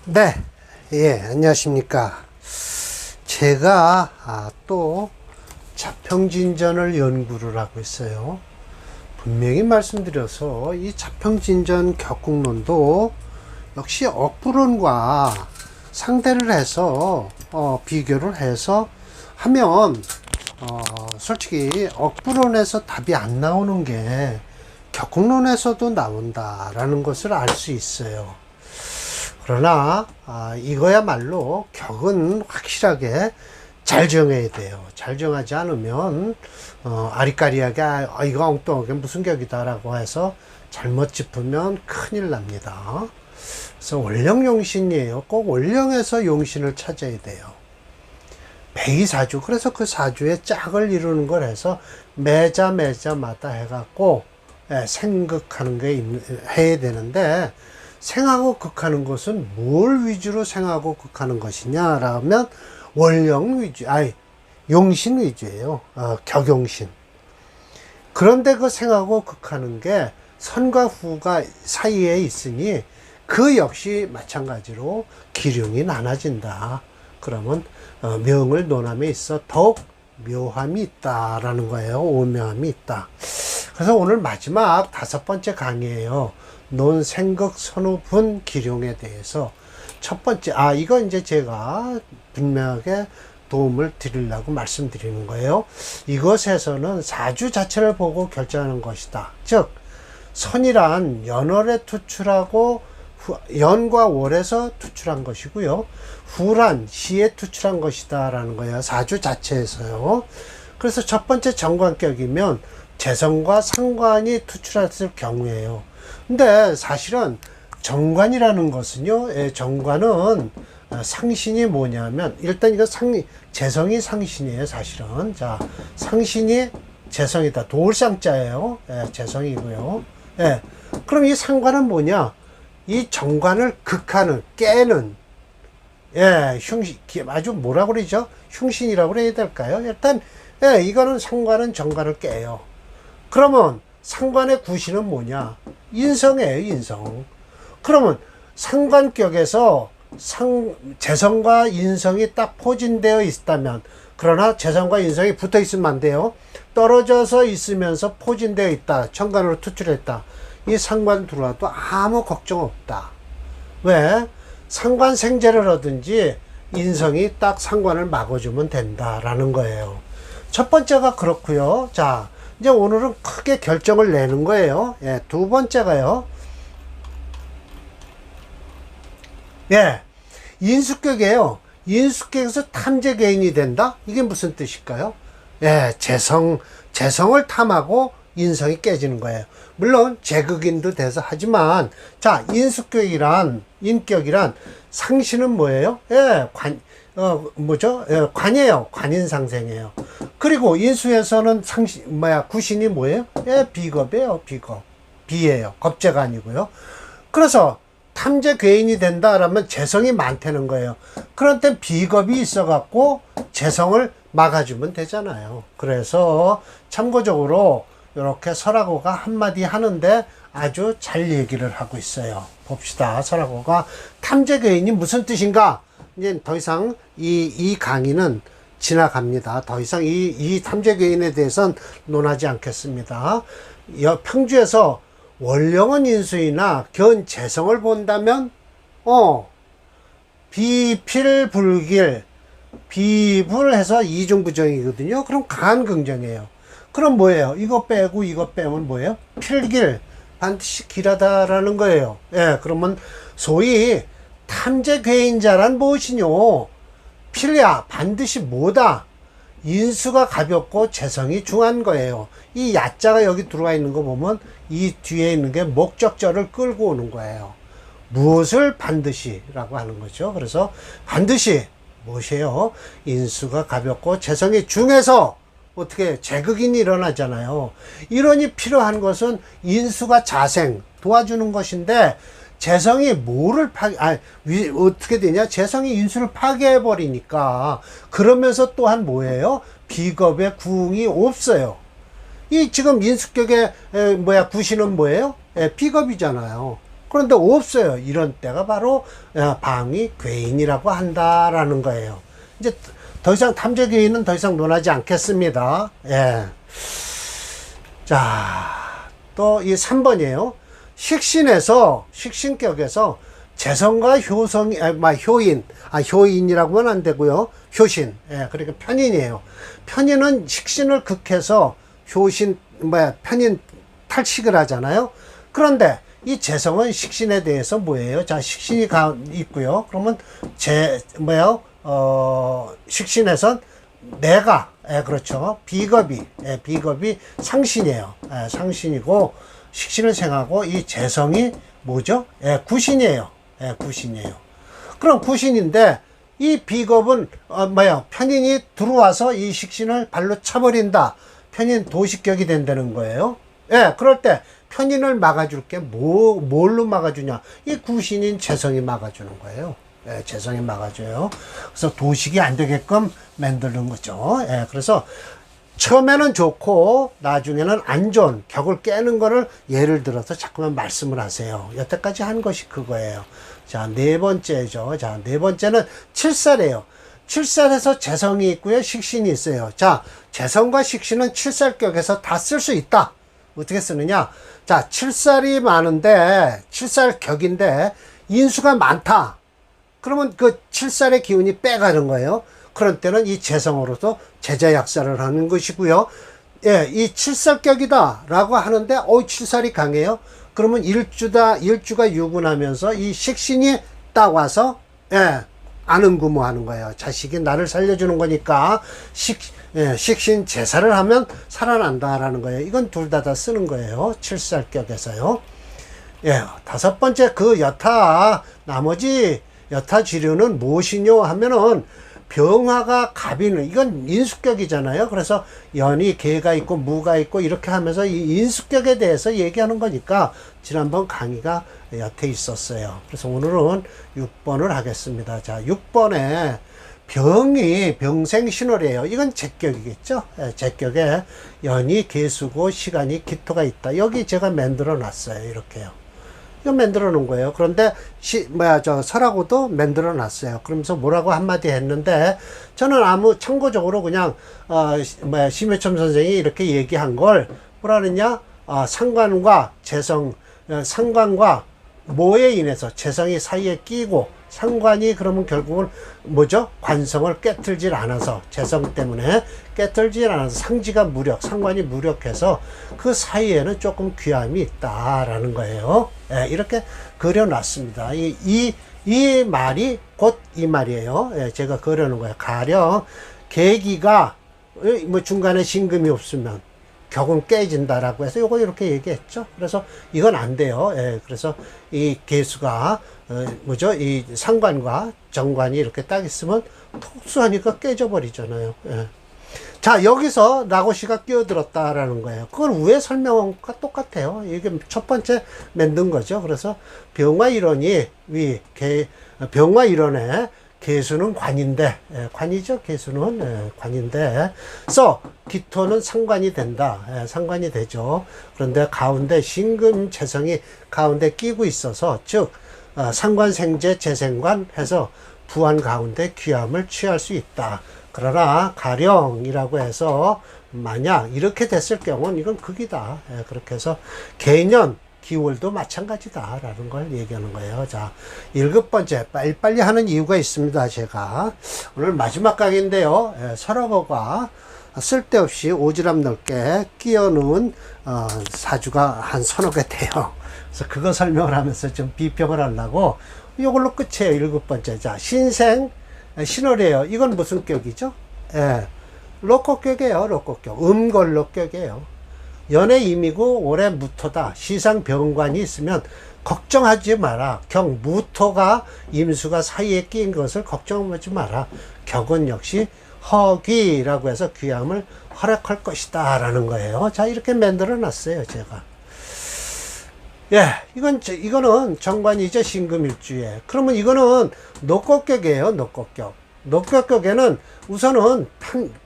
네, 예, 안녕하십니까. 제가 또 자평진전을 연구를 하고 있어요. 분명히 말씀드려서 이 자평진전 격국론도 역시 억부론과 상대를 해서 비교를 해서 하면 솔직히 억부론에서 답이 안 나오는 게 격국론에서도 나온다라는 것을 알 수 있어요. 그러나 이거야말로 격은 확실하게 잘 정해야 돼요. 잘 정하지 않으면 아리까리하게 이거 엉뚱하게 무슨 격이다 라고 해서 잘못 짚으면 큰일 납니다. 그래서 원령용신이에요. 꼭 원령에서 용신을 찾아야 돼요. 매의사주, 그래서 그 사주의 짝을 이루는 걸 해서 매자마다 해갖고 생극하는 게 해야 되는데, 생하고 극하는 것은 뭘 위주로 생하고 극하는 것이냐라면 원령 위주, 용신 위주예요. 격용신. 그런데 그 생하고 극하는 게 선과 후가 사이에 있으니 그 역시 마찬가지로 기륭이 나눠진다. 그러면 명을 논함에 있어 더욱 묘함이 있다라는 거예요. 오묘함이 있다. 그래서 오늘 마지막 5번째 강의예요. 논생극 선후분 기룡에 대해서 첫 번째, 이거 이제 제가 분명하게 도움을 드리려고 말씀드리는 거예요. 이것에서는 사주 자체를 보고 결정하는 것이다. 즉, 선이란 연월에 투출하고 연과 월에서 투출한 것이고요. 후란 시에 투출한 것이다 라는 거예요. 사주 자체에서요. 그래서 첫 번째 정관격이면 재성과 상관이 투출했을 경우에요. 근데 사실은 정관이라는 것은요, 정관은 상신이 뭐냐면, 일단 이거 재성이 상신이에요, 사실은. 자, 상신이 재성이다. 도울상자예요. 재성이고요. 그럼 이 상관은 뭐냐? 이 정관을 극하는, 깨는, 흉신, 아주 뭐라 그러죠? 흉신이라고 그래야 될까요? 일단, 이거는 상관은 정관을 깨요. 그러면 상관의 구신은 뭐냐? 인성이에요, 인성. 그러면 상관격에서 재성과 인성이 딱 포진되어 있다면, 그러나 재성과 인성이 붙어 있으면 안 돼요. 떨어져서 있으면서 포진되어 있다. 천간으로 투출했다. 이 상관 들어와도 아무 걱정 없다. 왜? 상관생재를 하든지 인성이 딱 상관을 막아주면 된다라는 거예요. 첫 번째가 그렇고요. 자, 이제 오늘은 크게 결정을 내는 거예요. 두 번째가요. 인수격이에요. 인수격에서 탐재개인이 된다? 이게 무슨 뜻일까요? 재성을 탐하고 인성이 깨지는 거예요. 물론 재극인도 돼서 하지만, 자, 인격이란 상신은 뭐예요? 관이에요. 관인상생이에요. 그리고 인수에서는 구신이 뭐예요? 비겁이에요. 비예요. 겁재가 아니고요. 그래서 탐재 괴인이 된다라면 재성이 많다는 거예요. 그런데 비겁이 있어갖고 재성을 막아주면 되잖아요. 그래서 참고적으로 이렇게 설하고가 한마디 하는데 아주 잘 얘기를 하고 있어요. 봅시다. 설하고가 탐재 괴인이 무슨 뜻인가? 이제 더 이상 이 강의는 지나갑니다. 더 이상 이 탐재 괴인에 대해서는 논하지 않겠습니다. 평주에서 원령은 인수이나 견 재성을 본다면 비필불길, 비불해서 이중부정이거든요. 그럼 간긍정이에요. 그럼 뭐예요? 이거 빼고 이거 빼면 뭐예요? 필길, 반드시 길하다라는 거예요. 그러면 소위 탐재괴인자란 무엇이뇨? 필야, 반드시 뭐다? 인수가 가볍고 재성이 중한 거예요. 이 야자가 여기 들어와 있는 거 보면 이 뒤에 있는 게 목적절을 끌고 오는 거예요. 무엇을 반드시 라고 하는 거죠. 그래서 반드시 무엇이에요? 인수가 가볍고 재성이 중해서 어떻게 재극인이 일어나잖아요. 이론이 필요한 것은 인수가 자생, 도와주는 것인데, 재성이 어떻게 되냐? 재성이 인수를 파괴해버리니까, 그러면서 또한 뭐예요? 비겁의 구응이 없어요. 이 지금 인수격의 구신은 뭐예요? 비겁이잖아요. 그런데 없어요. 이런 때가 바로 방위 괴인이라고 한다라는 거예요. 이제 더 이상 탐재 괴인은 더 이상 논하지 않겠습니다. 예. 자, 또 이 3번이에요. 식신격에서 재성과 효성이, 효인이라고 하면 안 되고요. 효신. 예, 그러니까 편인이에요. 편인은 식신을 극해서 편인 탈식을 하잖아요. 그런데 이 재성은 식신에 대해서 뭐예요? 자, 식신이 있고요. 그러면 식신에선 내가, 그렇죠. 비겁이 상신이에요. 상신이고, 식신을 생하고, 이 재성이 뭐죠? 구신이에요. 구신이에요. 그럼 구신인데, 이 비겁은, 편인이 들어와서 이 식신을 발로 차버린다. 편인 도식격이 된다는 거예요. 그럴 때, 편인을 막아줄 게 뭘로 막아주냐? 이 구신인 재성이 막아주는 거예요. 재성이 막아줘요. 그래서 도식이 안 되게끔 만드는 거죠. 그래서 처음에는 좋고 나중에는 안 좋은 격을 깨는 거를 예를 들어서 자꾸만 말씀을 하세요. 여태까지 한 것이 그거예요. 자, 네 번째죠. 자, 네 번째는 칠살이에요. 칠살에서 재성이 있고요. 식신이 있어요. 자, 재성과 식신은 칠살격에서 다 쓸 수 있다. 어떻게 쓰느냐? 자, 칠살이 많은데, 칠살격인데, 인수가 많다. 그러면 그 칠살의 기운이 빼가는 거예요. 그런 때는 이 재성으로서 제자약살을 하는 것이고요. 이 칠살격이다. 라고 하는데, 칠살이 강해요. 그러면 일주가 유군하면서 이 식신이 딱 와서, 안은구무하는 거예요. 자식이 나를 살려주는 거니까, 식신 제사를 하면 살아난다라는 거예요. 이건 둘 다 쓰는 거예요. 칠살격에서요. 다섯 번째 나머지 여타 지류는 무엇이뇨 하면은 병화가 갑이는 이건 인수격이잖아요. 그래서 연이 개가 있고 무가 있고 이렇게 하면서 이 인수격에 대해서 얘기하는 거니까 지난번 강의가 여태 있었어요. 그래서 오늘은 6번을 하겠습니다. 자, 6번에 병이 병생신월이에요. 이건 제격이겠죠. 제격에 연이 개수고 시간이 기토가 있다. 여기 제가 만들어 놨어요. 이렇게요. 이거 만들어 놓은 거예요. 그런데 설하고도 만들어 놨어요. 그러면서 뭐라고 한마디 했는데 저는 참고적으로 그냥 심해첨 선생이 이렇게 얘기한 걸 뭐라 그랬냐? 상관과 상관과 뭐에 인해서 재성이 사이에 끼고 상관이 그러면 결국은 뭐죠? 관성을 깨틀질 않아서 재성 때문에 깨틀질 않아서 상관이 무력해서 그 사이에는 조금 귀함이 있다라는 거예요. 이렇게 그려놨습니다. 이 말이 곧 이 말이에요. 제가 그려놓은 거예요. 가령 계기가 중간에 신금이 없으면 격은 깨진다라고 해서 요거 이렇게 얘기했죠. 그래서 이건 안 돼요. 그래서 이 개수가 이 상관과 정관이 이렇게 딱 있으면 톡수하니까 깨져 버리잖아요. 자, 여기서 나고시가 끼어들었다라는 거예요. 그걸 왜 설명한 것과 똑같아요. 이게 첫 번째 만든 거죠. 그래서 병화 일원에 개수는 관인데, 관이죠. 개수는 관인데, 기토는 상관이 된다. 상관이 되죠. 그런데 가운데 신금 재성이 가운데 끼고 있어서, 즉 상관생재 재생관 해서 부한 가운데 귀함을 취할 수 있다. 그러나 가령이라고 해서 만약 이렇게 됐을 경우는 이건 극이다. 그렇게 해서 개년 기월도 마찬가지다라는 걸 얘기하는 거예요. 자, 7번째 빨리빨리 하는 이유가 있습니다. 제가 오늘 마지막 강의인데요. 설화거가 쓸데없이 오지랖 넓게 끼워놓은 사주가 한 서너 개 돼요. 그래서 그거 설명을 하면서 좀 비평을 하려고 이걸로 끝이에요. 7번째. 자, 신월이에요. 이건 무슨 격이죠? 로코격이에요. 로코격. 음걸로격이에요. 연애 임이고 올해 무토다. 시상 병관이 있으면 걱정하지 마라. 무토가 임수가 사이에 끼인 것을 걱정하지 마라. 격은 역시 허귀라고 해서 귀함을 허락할 것이다 라는 거예요. 자, 이렇게 만들어 놨어요. 제가. 이거는 정관이죠. 신금일주에. 그러면 이거는 녹곡격이에요. 녹곡격. 녹격격에는 우선은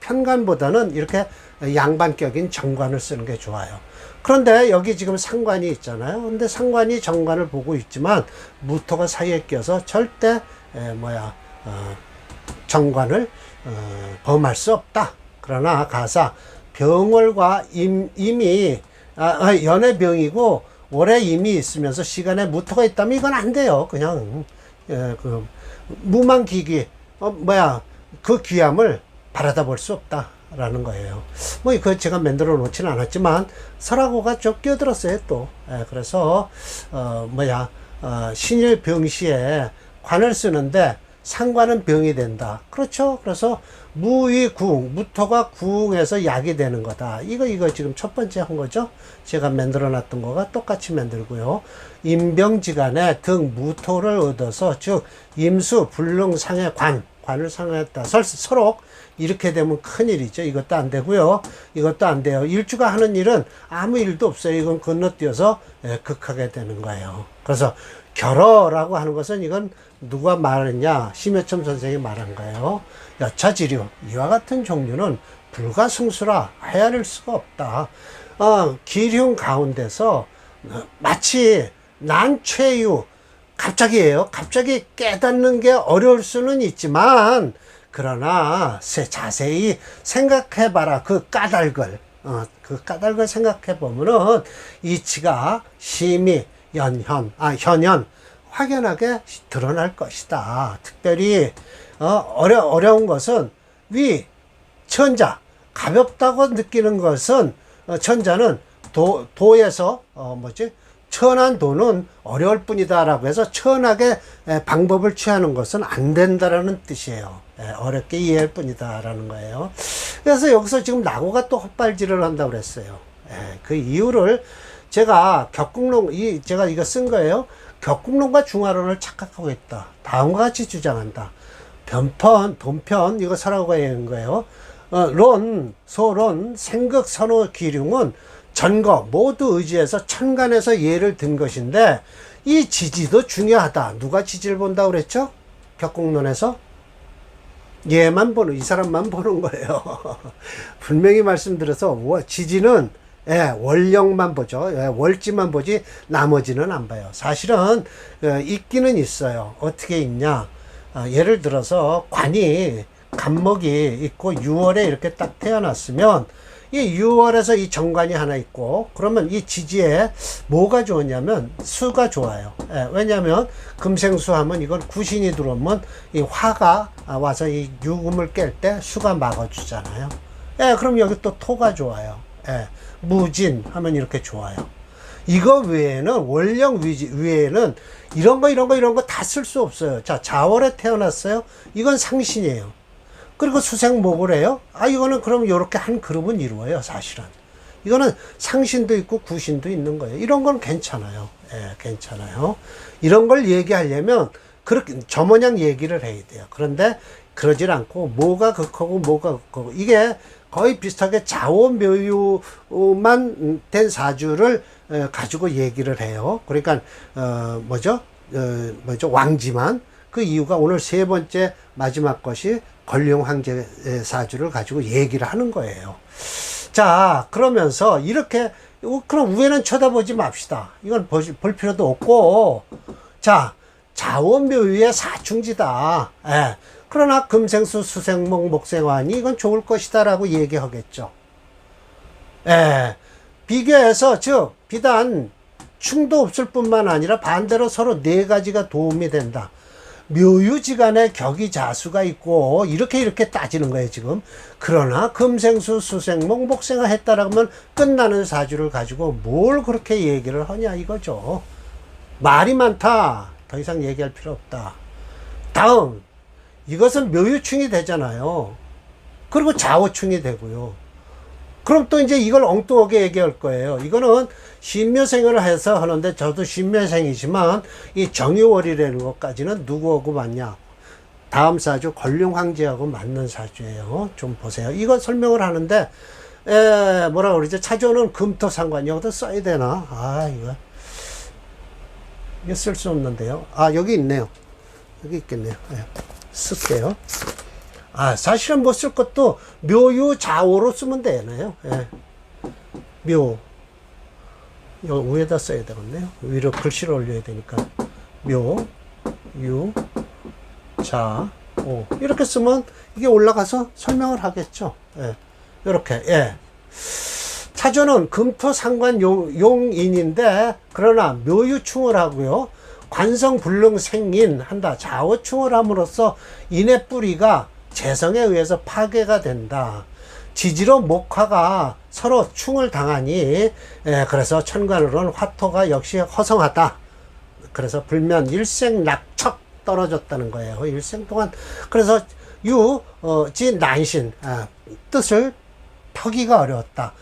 편관보다는 이렇게 양반격인 정관을 쓰는 게 좋아요. 그런데 여기 지금 상관이 있잖아요. 근데 상관이 정관을 보고 있지만 무토가 사이에 껴서 절대 정관을 범할 수 없다. 그러나 가사 병월과 임이 연애병이고 월에 임이 있으면서 시간에 무토가 있다면 이건 안 돼요. 그냥 그 무망기기 그 귀함을 바라다 볼 수 없다라는 거예요. 뭐 이거 제가 만들어 놓지는 않았지만 설하고가 좀 끼어들었어요 또. 그래서 신일 병시에 관을 쓰는데 상관은 병이 된다. 그렇죠. 그래서 무위궁, 무토가 궁에서 약이 되는 거다. 이거 지금 첫 번째 한 거죠. 제가 만들어 놨던 거가 똑같이 만들고요. 임병지간에 등 무토를 얻어서 즉 임수 불능상의 관을 상했다. 서로 이렇게 되면 큰일이죠. 이것도 안 되고요. 이것도 안 돼요. 일주가 하는 일은 아무 일도 없어요. 이건 건너뛰어서 극하게 되는 거예요. 그래서 결어라고 하는 것은 이건 누가 말했냐? 심여첨 선생이 말한 거예요. 여차지류 이와 같은 종류는 불가승수라 헤아릴 수가 없다. 기륭 가운데서 마치 난최유 갑자기 깨닫는 게 어려울 수는 있지만 그러나 자세히 생각해봐라. 그 까닭을 생각해보면은 이치가 심히 현연 확연하게 드러날 것이다. 특별히 어려운 것은 천자 가볍다고 느끼는 것은 천자는 도에서 천한 도는 어려울 뿐이다라고 해서 천하게 방법을 취하는 것은 안 된다라는 뜻이에요. 어렵게 이해할 뿐이다라는 거예요. 그래서 여기서 지금 낙오가 또 헛발질을 한다고 그랬어요. 그 이유를 제가 제가 이거 쓴 거예요. 격국론과 중화론을 착각하고 있다. 다음과 같이 주장한다. 돈편, 이거 설하고가 얘기한 거예요. 소론, 생극, 선호, 기륭은 전거 모두 의지해서 천간에서 예를 든 것인데 이 지지도 중요하다. 누가 지지를 본다고 그랬죠? 격국론에서? 얘만 보는, 이 사람만 보는 거예요. 분명히 말씀드려서 지지는 월령만 보죠. 월지만 보지 나머지는 안 봐요. 사실은 있기는 있어요. 어떻게 있냐? 예를 들어서 간목이 있고 6월에 이렇게 딱 태어났으면 이 6월에서 이 정관이 하나 있고 그러면 이 지지에 뭐가 좋으냐면 수가 좋아요. 왜냐하면 금생수 하면 이건 구신이 들어오면 이 화가 와서 이 유금을 깰 때 수가 막아주잖아요. 그럼 여기 또 토가 좋아요. 무진 하면 이렇게 좋아요. 이거 외에는 월령 외에는 이런 거 다 쓸 수 없어요. 자, 자월에 태어났어요. 이건 상신이에요. 그리고 수생목을 해요. 이거는 그럼 이렇게 한 그룹은 이루어요. 사실은 이거는 상신도 있고 구신도 있는 거예요. 이런 건 괜찮아요. 괜찮아요. 이런 걸 얘기하려면 그렇게 저 모양 얘기를 해야 돼요. 그런데 그러질 않고 뭐가 극하고 이게 거의 비슷하게 자원묘유만 된 사주를 가지고 얘기를 해요. 그러니까 왕지만 그 이유가 오늘 세 번째 마지막 것이 권룡 황제 사주를 가지고 얘기를 하는 거예요. 자, 그러면서 이렇게 그럼 위에는 쳐다보지 맙시다. 이건 볼 필요도 없고, 자, 자원묘유의 사충지다. 그러나 금생수, 수생목, 목생환이 이건 좋을 것이다 라고 얘기하겠죠. 비교해서 즉 비단 충도 없을 뿐만 아니라 반대로 서로 네 가지가 도움이 된다. 묘유지간에 격이자수가 있고 이렇게 따지는 거예요 지금. 그러나 금생수, 수생목, 목생화 했다라고 하면 끝나는 사주를 가지고 뭘 그렇게 얘기를 하냐 이거죠. 말이 많다. 더 이상 얘기할 필요 없다. 다음, 이것은 묘유충이 되잖아요. 그리고 자오충이 되고요. 그럼 또 이제 이걸 엉뚱하게 얘기할 거예요. 이거는 신묘생을 해서 하는데 저도 신묘생이지만 이 정유월이라는 것까지는 누구하고 맞냐? 다음 사주 권룡황제하고 맞는 사주예요. 좀 보세요. 이거 설명을 하는데 뭐라 그러죠? 차조는 금토상관 여기다 써야 되나? 이거 쓸 수 없는데요. 여기 있네요. 여기 있겠네요. 쓸게요. 사실은 뭐 쓸 것도 묘유자오로 쓰면 되네요. 예. 묘. 요 위에다 써야 되겠네요. 위로 글씨를 올려야 되니까. 묘, 유, 자, 오. 이렇게 쓰면 이게 올라가서 설명을 하겠죠. 예. 이렇게, 예. 차조는 금토 상관 용인인데, 그러나 묘유충을 하고요. 관성불능생인 한다. 좌우충을 함으로써 인의 뿌리가 재성에 의해서 파괴가 된다. 지지로 목화가 서로 충을 당하니, 그래서 천간으로는 화토가 역시 허성하다. 그래서 불면 일생낙척 떨어졌다는 거예요. 일생 동안. 그래서 지 난신, 뜻을 펴기가 어려웠다.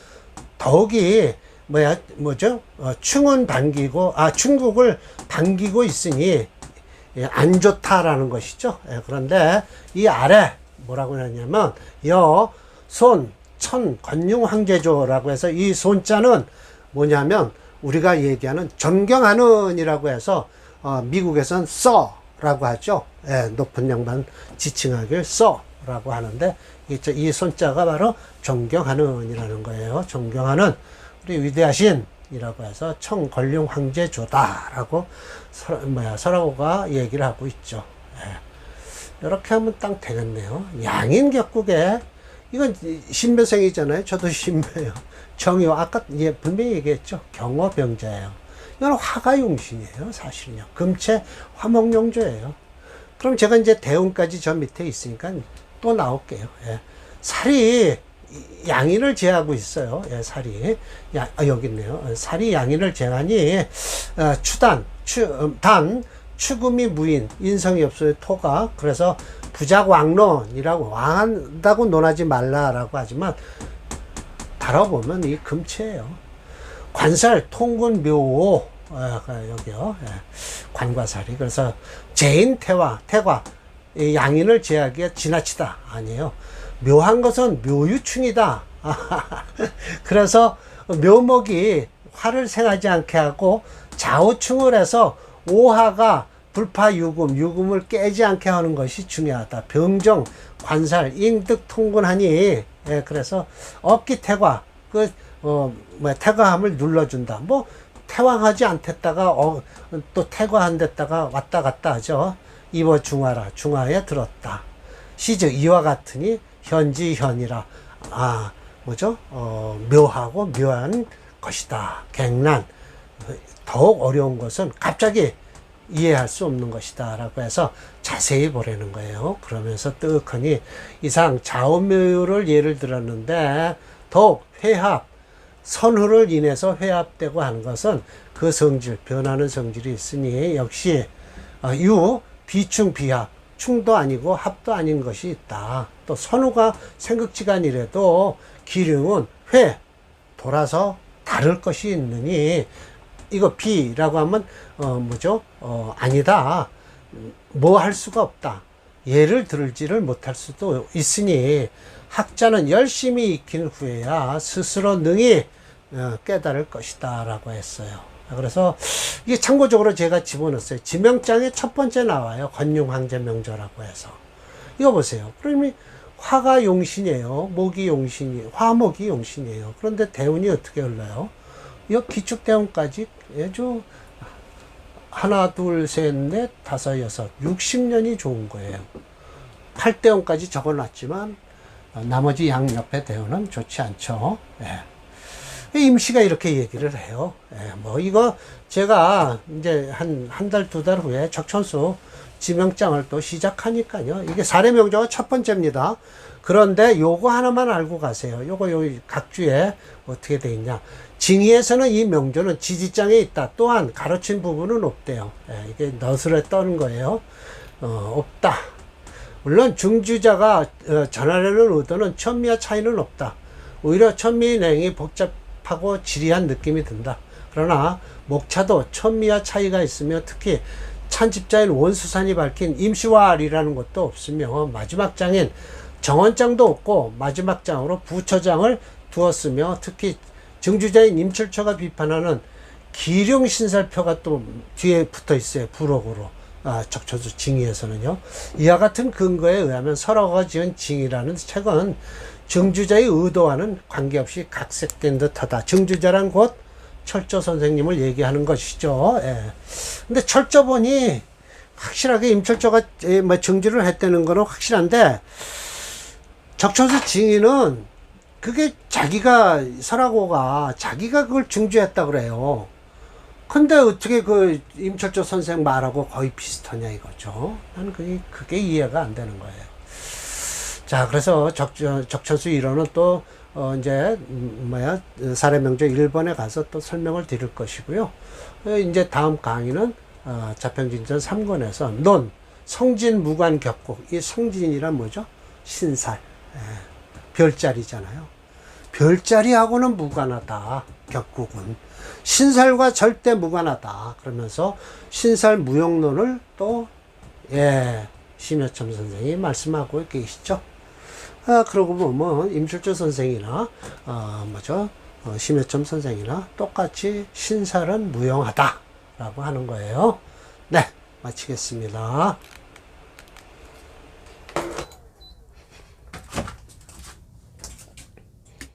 더욱이 충은 반기고, 충국을 반기고 있으니 안 좋다라는 것이죠. 그런데 이 아래 뭐라고 하냐면 손, 천, 건융 황제조라고 해서 이 손자는 뭐냐면 우리가 얘기하는 존경하는 이라고 해서 미국에선 써라고 하죠. 높은 양반 지칭하길 써라고 하는데 이 손자가 바로 존경하는 이라는 거예요. 존경하는 우리 위대하신 이라고 해서 청건룡 황제조다라고 서라고가 얘기를 하고 있죠. 이렇게 하면 딱 되겠네요. 양인격국에 이건 신묘생이잖아요. 저도 신묘예요. 정요 아까 분명히 얘기했죠. 경어병자예요. 이건 화가용신이에요. 사실은요. 금체 화목용조예요. 그럼 제가 이제 대운까지 저 밑에 있으니까 또 나올게요. 살이 양인을 제하고 있어요. 살이. 여기 있네요. 살이 양인을 제하니, 단, 추금이 무인, 인성이 없어요. 토가. 그래서 부작왕론이라고, 왕한다고 논하지 말라라고 하지만, 다뤄보면 이 금체예요. 관살, 통군, 묘, 여기요. 관과살이. 그래서 제인, 태과, 양인을 제하기에 지나치다. 아니에요. 묘한 것은 묘유충이다. 그래서 묘목이 화를 생하지 않게 하고 좌우충을 해서 오화가 불파유금을 깨지 않게 하는 것이 중요하다. 병정, 관살, 인득, 통군하니 그래서 업기 태과, 태과함을 눌러준다. 태왕하지 않댔다가 또 태과한댔다가 왔다 갔다 하죠. 이워 중하라, 중하에 들었다. 시즉 이와 같으니 현지현이라 묘하고 묘한 것이다. 갱난 더욱 어려운 것은 갑자기 이해할 수 없는 것이다 라고 해서 자세히 보라는 거예요. 그러면서 뜨거니 이상 좌우묘를 예를 들었는데 더욱 회합 선후를 인해서 회합되고 하는 것은 그 성질 변하는 성질이 있으니 역시 비충 비합 충도 아니고 합도 아닌 것이 있다. 또 선우가 생극지간이라도 기륭은 돌아서 다를 것이 있느니 이거 비라고 하면 아니다. 뭐 할 수가 없다. 예를 들지를 못할 수도 있으니 학자는 열심히 익힌 후에야 스스로 능히 깨달을 것이다 라고 했어요. 그래서 이게 참고적으로 제가 집어넣었어요. 지명장에 첫 번째 나와요. 건융황제명조라고 해서. 이거 보세요. 그러면 화가 용신이에요. 목이 용신이, 화목이 용신이에요. 그런데 대운이 어떻게 흘러요? 이 기축대운까지 아주 하나, 둘, 셋, 넷, 다섯, 여섯, 60년이 좋은 거예요. 8대운까지 적어놨지만 나머지 양옆의 대운은 좋지 않죠. 임시가 이렇게 얘기를 해요. 이거 제가 이제 한 달, 두 달 후에 적천수 지명장을 또 시작하니까요. 이게 사례명조가 첫 번째입니다. 그런데 요거 하나만 알고 가세요. 요거 각 주에 어떻게 돼 있냐. 징의에서는 이 명조는 지지장에 있다. 또한 가르친 부분은 없대요. 이게 너스레 떠는 거예요. 없다. 물론 중주자가 전하려는 의도는 천미와 차이는 없다. 오히려 천미냉이 복잡하고 지리한 느낌이 든다. 그러나 목차도 천미와 차이가 있으며 특히 찬집자인 원수산이 밝힌 임시화리라는 것도 없으며 마지막 장인 정원장도 없고 마지막 장으로 부처장을 두었으며 특히 증주자인 임철초가 비판하는 기룡신살표가 또 뒤에 붙어 있어요. 부록으로. 적천수 징의에서는요. 이와 같은 근거에 의하면 설화가 지은 징의라는 책은 증주자의 의도와는 관계없이 각색된 듯하다. 증주자란 곧 철저 선생님을 얘기하는 것이죠. 예. 근데 철저본이 확실하게 임철저가 증주를 했다는 거는 확실한데, 적천수 징의는 그게 자기가, 설화고가 자기가 그걸 증주했다 그래요. 근데 어떻게 그 임철저 선생 말하고 거의 비슷하냐 이거죠. 나는 그게 이해가 안 되는 거예요. 자, 그래서 적천수 이론은 또 이제 사례명조 1번에 가서 또 설명을 드릴 것이고요. 이제 다음 강의는 자평진전 3권에서 논 성진 무관 격국. 이 성진이란 뭐죠? 신살, 별자리잖아요. 별자리하고는 무관하다. 격국은 신살과 절대 무관하다. 그러면서 신살 무용론을 또 심여첨 선생이 말씀하고 계시죠. 그러고 보면 임철조 선생이나 심여첨 선생이나 똑같이 신살은 무용하다 라고 하는 거예요. 네, 마치겠습니다.